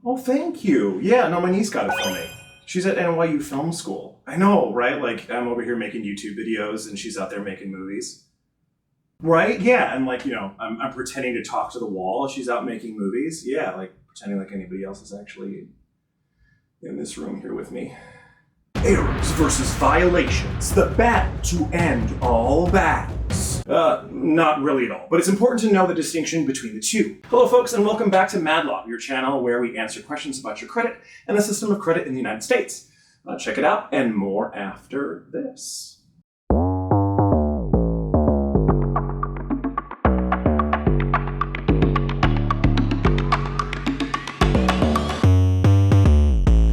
Oh, thank you. Yeah, no, my niece got it for me. She's at NYU Film School. I know, right? Like, I'm over here making YouTube videos and she's out there making movies. Right? Yeah, and like, I'm pretending to talk to the wall as she's out making movies. Yeah, like pretending like anybody else is actually in this room here with me. Errors versus violations. The battle to end all battles. Not really at all, but it's important to know the distinction between the two. Hello folks, and welcome back to Madlaw, your channel where we answer questions about your credit and the system of credit in the United States. Check it out, and more after this.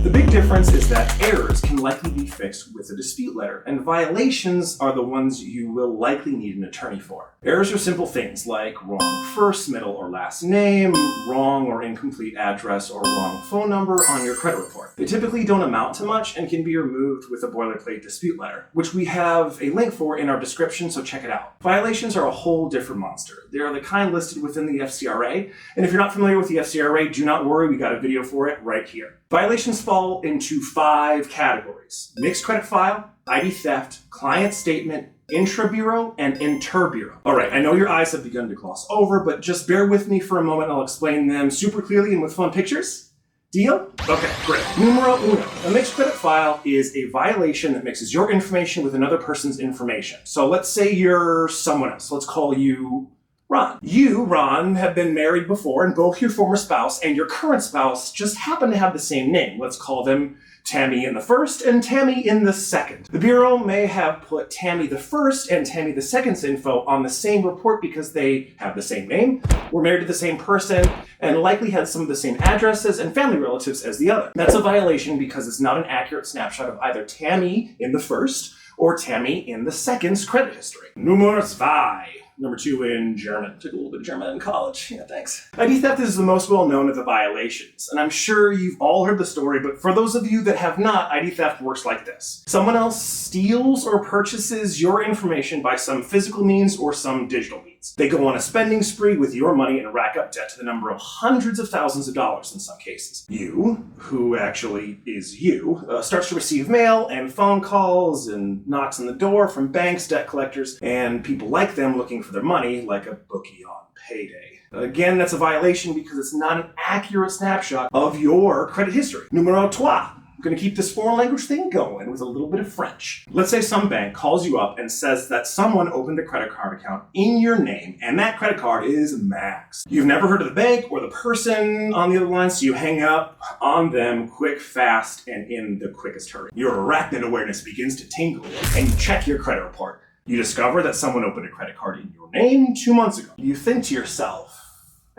The difference is that errors can likely be fixed with a dispute letter, and violations are the ones you will likely need an attorney for. Errors are simple things like wrong first, middle, or last name, wrong or incomplete address, or wrong phone number on your credit report. They typically don't amount to much and can be removed with a boilerplate dispute letter, which we have a link for in our description, so check it out. Violations are a whole different monster. They are the kind listed within the FCRA, and if you're not familiar with the FCRA, do not worry, we got a video for it right here. Violations fall into 5 categories: mixed credit file, ID theft, client statement, intra-bureau, and inter-bureau. All right, I know your eyes have begun to gloss over, but just bear with me for a moment. I'll explain them super clearly and with fun pictures. Deal? Okay, great. Numero uno. A mixed credit file is a violation that mixes your information with another person's information. So let's say you're someone else. Let's call you Ron. You, Ron, have been married before, and both your former spouse and your current spouse just happen to have the same name. Let's call them Tammy in the first and Tammy in the second. The Bureau may have put Tammy the first and Tammy the second's info on the same report because they have the same name, were married to the same person, and likely had some of the same addresses and family relatives as the other. That's a violation because it's not an accurate snapshot of either Tammy in the first or Tammy in the second's credit history. Nummer zwei. Number 2 in German. Took a little bit of German in college. Yeah, thanks. ID theft is the most well-known of the violations, and I'm sure you've all heard the story, but for those of you that have not, ID theft works like this. Someone else steals or purchases your information by some physical means or some digital means. They go on a spending spree with your money and rack up debt to the number of hundreds of thousands of dollars in some cases. You, who actually is you, starts to receive mail and phone calls and knocks on the door from banks, debt collectors, and people like them looking for their money, like a bookie on payday. Again, that's a violation because it's not an accurate snapshot of your credit history. Numero trois. I'm going to keep this foreign language thing going with a little bit of French. Let's say some bank calls you up and says that someone opened a credit card account in your name and that credit card is maxed. You've never heard of the bank or the person on the other line, so you hang up on them quick, fast, and in the quickest hurry. Your arachnid awareness begins to tingle and you check your credit report. You discover that someone opened a credit card in your name 2 months ago. You think to yourself,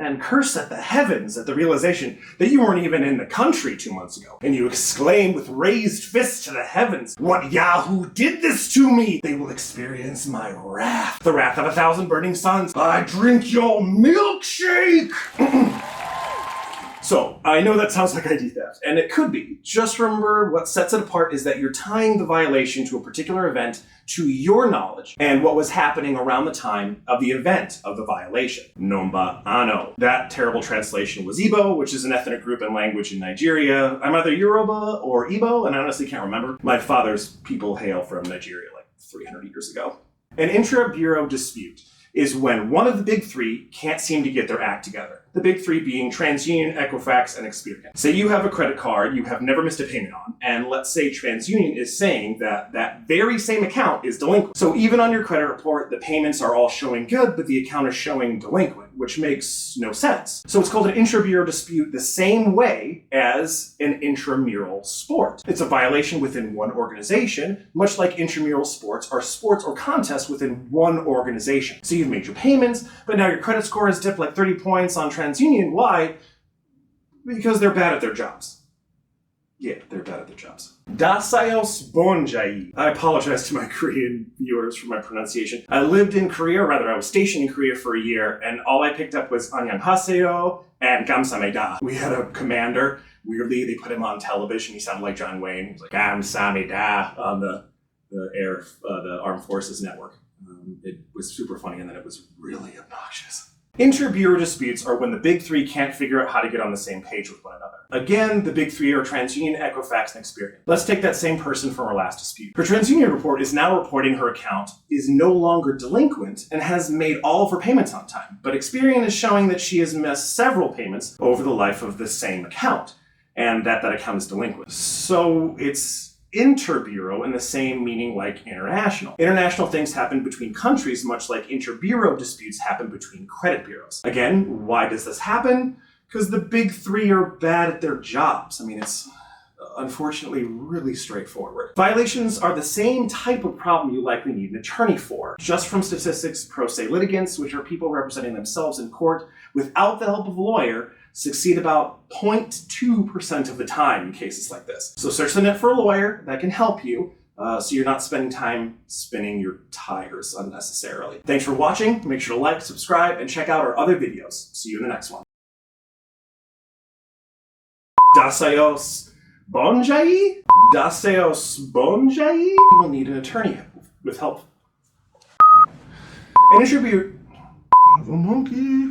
and curse at the heavens at the realization that you weren't even in the country 2 months ago. And you exclaim with raised fists to the heavens, "What Yahoo did this to me? They will experience my wrath, the wrath of 1,000 burning suns. I drink your milkshake!" So, I know that sounds like ID theft, and it could be. Just remember what sets it apart is that you're tying the violation to a particular event to your knowledge and what was happening around the time of the event of the violation. Nomba ano. That terrible translation was Igbo, which is an ethnic group and language in Nigeria. I'm either Yoruba or Igbo, and I honestly can't remember. My father's people hail from Nigeria like 300 years ago. An intra-bureau dispute is when one of the big 3 can't seem to get their act together. The big 3 being TransUnion, Equifax, and Experian. Say you have a credit card you have never missed a payment on, and let's say TransUnion is saying that that very same account is delinquent. So even on your credit report, the payments are all showing good, but the account is showing delinquent, which makes no sense. So it's called an intra-bureau dispute the same way as an intramural sport. It's a violation within one organization, much like intramural sports are sports or contests within one organization. So you've made your payments, but now your credit score has dipped like 30 points on TransUnion. Why? Because they're bad at their jobs. Yeah, they're bad at their jobs. Dasayos bonjai. I apologize to my Korean viewers for my pronunciation. I lived in Korea, or rather I was stationed in Korea for a year, and all I picked up was annyeonghaseyo and 감사합니다. We had a commander. Weirdly, they put him on television. He sounded like John Wayne. He was like 감사합니다 on the Armed Forces Network. It was super funny, and then it was really obnoxious. Inter-bureau disputes are when the big 3 can't figure out how to get on the same page with one another. Again, the big three are TransUnion, Equifax, and Experian. Let's take that same person from our last dispute. Her TransUnion report is now reporting her account is no longer delinquent and has made all of her payments on time. But Experian is showing that she has missed several payments over the life of the same account, and that account is delinquent. So it's interbureau in the same meaning like international. International things happen between countries, much like interbureau disputes happen between credit bureaus. Again, why does this happen? Because the big three are bad at their jobs. I mean, it's unfortunately really straightforward. Violations are the same type of problem you likely need an attorney for. Just from statistics, pro se litigants, which are people representing themselves in court without the help of a lawyer, succeed about 0.2% of the time in cases like this. So search the net for a lawyer that can help you so you're not spending time spinning your tires unnecessarily. Thanks for watching. Make sure to like, subscribe, and check out our other videos. See you in the next one. Daseos Bonjai? Daseos Bonjai? Will need an attorney with help. And it should be a monkey.